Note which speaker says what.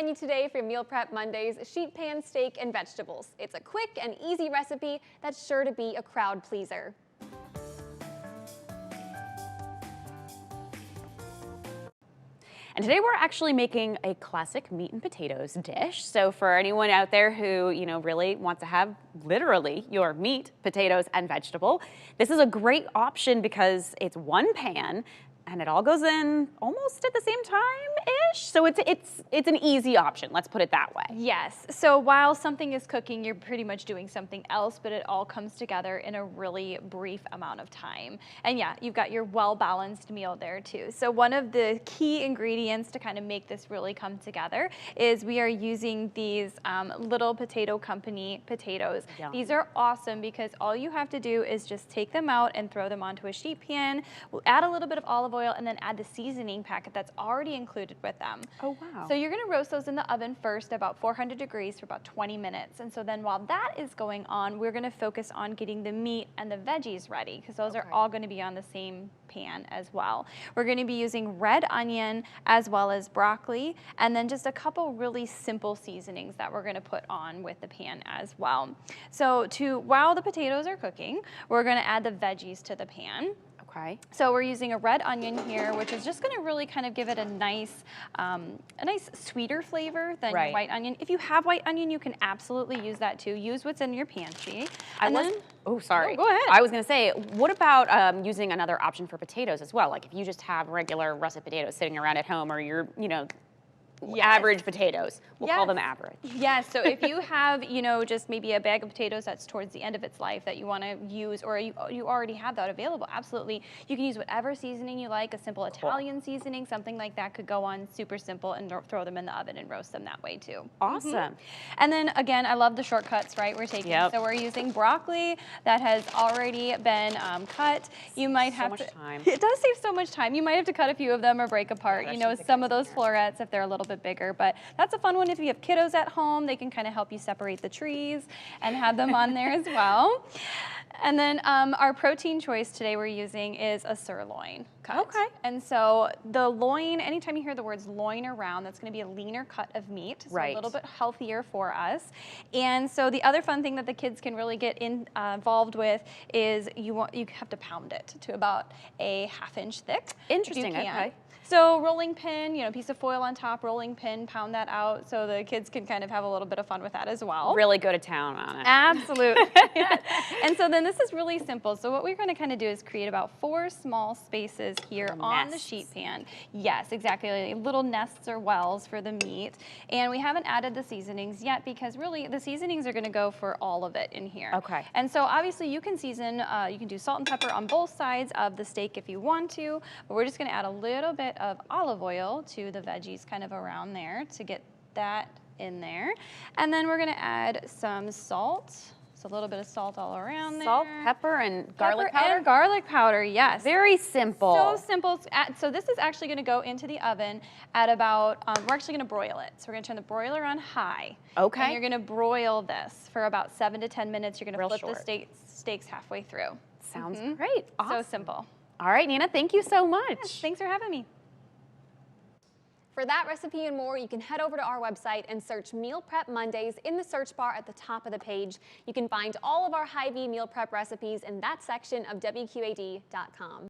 Speaker 1: menu today for Meal Prep Mondays, sheet pan steak and vegetables. It's a quick and easy recipe that's sure to be a crowd pleaser.
Speaker 2: And today we're actually making a classic meat and potatoes dish. So for anyone out there who, really wants to have literally your meat, potatoes, and vegetable, this is a great option because it's one pan and it all goes in almost at the same time-ish. So it's an easy option, let's put it that way.
Speaker 3: Yes, so while something is cooking, you're pretty much doing something else, but it all comes together in a really brief amount of time. And yeah, you've got your well-balanced meal there too. So one of the key ingredients to kind of make this really come together is we are using these Little Potato Company potatoes.
Speaker 2: Yum.
Speaker 3: These are awesome because all you have to do is just take them out and throw them onto a sheet pan. We'll add a little bit of olive oil and then add the seasoning packet that's already included with them.
Speaker 2: Oh, wow.
Speaker 3: So you're gonna roast those in the oven first at about 400 degrees for about 20 minutes. And so then while that is going on, we're gonna focus on getting the meat and the veggies ready because those are all gonna be on the same pan as well. We're gonna be using red onion as well as broccoli and then just a couple really simple seasonings that we're gonna put on with the pan as well. So while the potatoes are cooking, we're gonna add the veggies to the pan.
Speaker 2: Okay.
Speaker 3: So we're using a red onion here, which is just going to really kind of give it a nice sweeter flavor than your white onion. If you have white onion, you can absolutely use that too. Use what's in your pantry.
Speaker 2: Oh, sorry.
Speaker 3: Go ahead.
Speaker 2: I was going to say, what about using another option for potatoes as well? Like if you just have regular russet potatoes sitting around at home, or your, average potatoes. We'll call them average.
Speaker 3: Yes, so if you have, just maybe a bag of potatoes that's towards the end of its life that you want to use, or you already have that available, absolutely. You can use whatever seasoning you like, a simple Italian seasoning, something like that could go on super simple and throw them in the oven and roast them that way too.
Speaker 2: Awesome.
Speaker 3: And then again, I love the shortcuts, right, we're taking. So we're using broccoli that has already been cut. You might have to,
Speaker 2: time.
Speaker 3: It does save so much time. You might have to cut a few of them or break apart, some of those florets if they're a little bit bigger, but that's a fun one if you have kiddos at home. They can kind of help you separate the trees and have them on there as well. And then our protein choice today we're using is a sirloin cut.
Speaker 2: Okay.
Speaker 3: And so the loin, anytime you hear the words loin around, that's going to be a leaner cut of meat, so a little bit healthier for us. And so the other fun thing that the kids can really get involved with is you have to pound it to about a ½ inch thick.
Speaker 2: Interesting. Okay.
Speaker 3: So rolling pin, piece of foil on top, rolling pin, pound that out so the kids can kind of have a little bit of fun with that as well.
Speaker 2: Really go to town on it.
Speaker 3: Absolutely. And so then this is really simple. So what we're going to kind of do is create about 4 small spaces here on the sheet pan. Yes, exactly. Little nests or wells for the meat. And we haven't added the seasonings yet because really the seasonings are going to go for all of it in here.
Speaker 2: Okay.
Speaker 3: And so obviously you can season, you can do salt and pepper on both sides of the steak if you want to, but we're just going to add a little bit of olive oil to the veggies kind of around there to get that in there. And then we're going to add some salt. So a little bit of salt all around there.
Speaker 2: Salt, pepper, and garlic powder?
Speaker 3: And garlic powder, yes.
Speaker 2: Very simple.
Speaker 3: So simple. So this is actually going to go into the oven at about, we're actually going to broil it. So we're going to turn the broiler on high.
Speaker 2: Okay.
Speaker 3: And you're going to broil this for about 7 to 10 minutes. You're going to flip the steaks halfway through.
Speaker 2: Sounds great. Awesome.
Speaker 3: So simple.
Speaker 2: All right, Nina, thank you so much.
Speaker 3: Yes, thanks for having me.
Speaker 1: For that recipe and more, you can head over to our website and search Meal Prep Mondays in the search bar at the top of the page. You can find all of our Hy-Vee meal prep recipes in that section of WQAD.com.